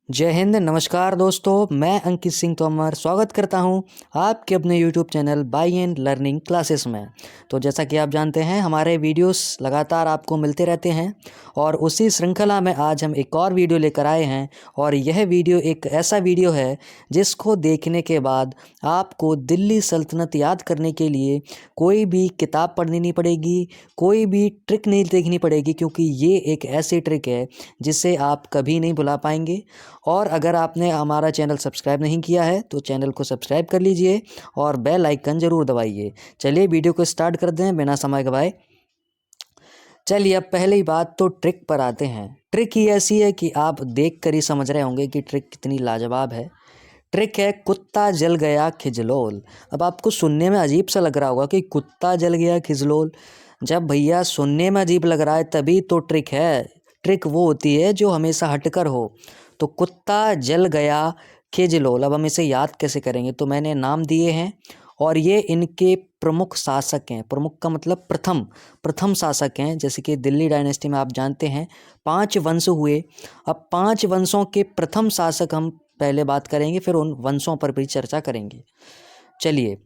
जय हिंद। नमस्कार दोस्तों, मैं अंकित सिंह तोमर स्वागत करता हूं आपके अपने YouTube channel by and learning classes में। तो जैसा कि आप जानते हैं, हमारे वीडियोस लगातार आपको मिलते रहते हैं और उसी श्रृंखला में आज हम एक और वीडियो लेकर आए हैं। और यह वीडियो एक ऐसा वीडियो है जिसको देखने के बाद आपको दिल्ली सल्तनत याद करने के लिए कोई भी किताब पढ़नी नहीं पड़ेगी, कोई भी ट्रिक नहीं देखनी पड़ेगी, क्योंकि ये एक ऐसी ट्रिक है जिसे आप कभी नहीं भुला पाएंगे। और अगर आपने हमारा चैनल सब्सक्राइब नहीं किया है तो चैनल को सब्सक्राइब कर लीजिए और बेल आइकन ज़रूर दबाइए। चलिए वीडियो को स्टार्ट कर दें बिना समय गवाए। चलिए अब पहली बात तो ट्रिक पर आते हैं। ट्रिक ही ऐसी है कि आप देख कर ही समझ रहे होंगे कि ट्रिक कितनी लाजवाब है। ट्रिक है कुत्ता जल गया खिजलोल। अब आपको सुनने में अजीब सा लग रहा होगा कि कुत्ता जल गया खिजलोल। जब भैया सुनने में अजीब लग रहा है तभी तो ट्रिक है। ट्रिक वो होती है जो हमेशा हटकर हो। तो कुत्ता जल गया खिजलोल, अब हम इसे याद कैसे करेंगे? तो मैंने नाम दिए हैं और ये इनके प्रमुख शासक हैं। प्रमुख का मतलब प्रथम शासक हैं। जैसे कि दिल्ली डायनेस्टी में आप जानते हैं 5 वंश हुए। अब 5 वंशों के प्रथम शासक हम पहले बात करेंगे, फिर उन वंशों पर भी चर्चा करेंगे। चलिए,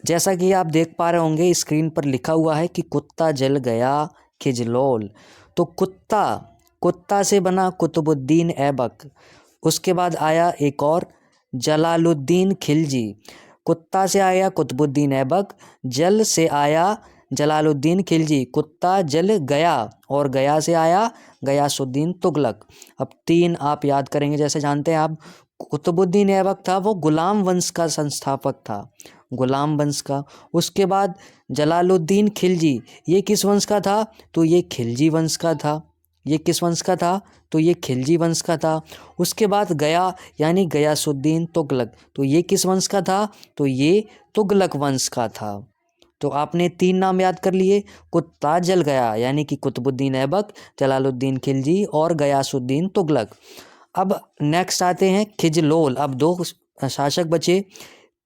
जैसा कि आप देख पा रहे होंगे स्क्रीन पर लिखा हुआ है कि कुत्ता जल गया खिजलोल। तो कुत्ता से बना कुतुबुद्दीन ऐबक। उसके बाद आया एक और जलालुद्दीन खिलजी। कुत्ता से आया कुतुबुद्दीन ऐबक, जल से आया जलालुद्दीन खिलजी। कुत्ता जल गया और गया से आया गयासुद्दीन तुगलक। अब 3 आप याद करेंगे। जैसे जानते हैं आप, कुतुबुद्दीन ऐबक था वो गुलाम वंश का संस्थापक था, गुलाम वंश का। उसके बाद जलालुद्दीन खिलजी, ये किस वंश का था? तो ये खिलजी वंश का था। ये किस वंश का था? तो ये खिलजी वंश का था। उसके बाद गया यानी गयासुद्दीन तुगलक, तो ये किस वंश का था? तो ये तुगलक वंश का था। तो आपने 3 नाम याद कर लिए। कुत्ता जल गया यानी कि कुतुबुद्दीन ऐबक, जलालुद्दीन खिलजी और गयासुद्दीन तुगलक। अब नेक्स्ट आते हैं खिजलोल। अब 2 शासक बचे।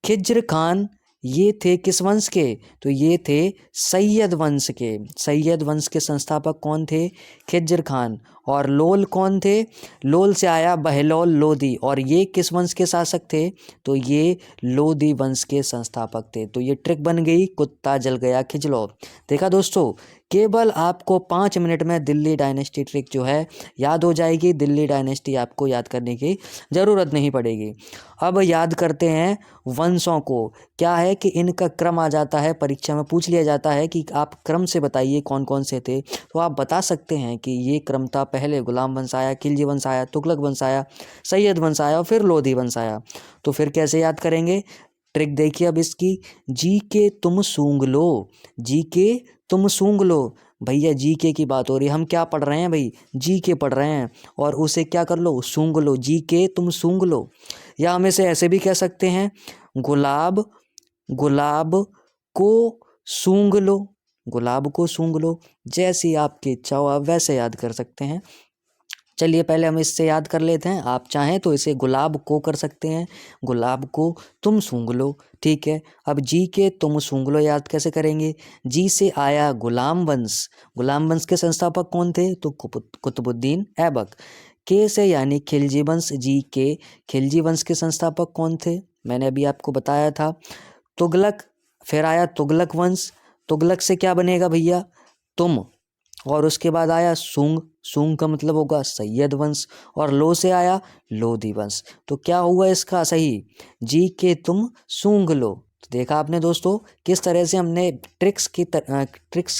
खिज्र खान, ये थे किस वंश के? तो ये थे सैयद वंश के। सैयद वंश के संस्थापक कौन थे? खिज्र खान। और लोल कौन थे? लोल से आया बहलोल लोदी, और ये किस वंश के शासक थे? तो ये लोदी वंश के संस्थापक थे। तो ये ट्रिक बन गई कुत्ता जल गया खिजलोल। देखा दोस्तों, केवल आपको 5 मिनट में दिल्ली डायनेस्टी ट्रिक जो है याद हो जाएगी। दिल्ली डायनेस्टी आपको याद करने की ज़रूरत नहीं पड़ेगी। अब याद करते हैं वंशों को। क्या है कि इनका क्रम आ जाता है, परीक्षा में पूछ लिया जाता है कि आप क्रम से बताइए कौन कौन से थे। तो आप बता सकते हैं कि ये क्रम था, पहले गुलाम वंश आया, खिलजी वंश आया, तुगलक वंश आया, सैयद वंश आया और फिर लोधी वंश आया। तो फिर कैसे याद करेंगे? ट्रिक देखिए अब इसकी। जी के तुम सूंघ लो, जी के तुम सूंघ लो। भैया जी के की बात हो रही है, हम क्या पढ़ रहे हैं भाई? जी के पढ़ रहे हैं, और उसे क्या कर लो? सूंघ लो। जी के तुम सूंघ लो। या हम इसे ऐसे भी कह सकते हैं, गुलाब गुलाब को सूंघ लो, गुलाब को सूंघ लो। जैसी आपकी इच्छा हो आप वैसे याद कर सकते हैं। चलिए पहले हम इससे याद कर लेते हैं। आप चाहें तो इसे गुलाब को कर सकते हैं, गुलाब को तुम सूंघ लो। ठीक है। अब जी के तुम सूंघ लो याद कैसे करेंगे? जी से आया गुलाम वंश। गुलाम वंश के संस्थापक कौन थे? तो कुतुबुद्दीन ऐबक। के से यानी खिलजी वंश। जी के खिलजी वंश के संस्थापक कौन थे? मैंने अभी आपको बताया था, तुगलक। फिर आया तुगलक वंश। तुगलक से क्या बनेगा भैया? तुम। और उसके बाद आया सूंग। सूंग का मतलब होगा सैयद वंश। और लो से आया लोधी वंश। तो क्या हुआ इसका सही? जी के तुम सूंघ लो। तो देखा आपने दोस्तों किस तरह से हमने ट्रिक्स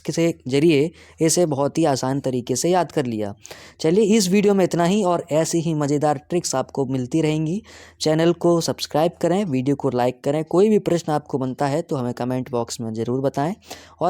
के जरिए इसे बहुत ही आसान तरीके से याद कर लिया। चलिए इस वीडियो में इतना ही, और ऐसी ही मज़ेदार ट्रिक्स आपको मिलती रहेंगी। चैनल को सब्सक्राइब करें, वीडियो को लाइक करें। कोई भी प्रश्न आपको बनता है तो हमें कमेंट बॉक्स में ज़रूर बताएं। और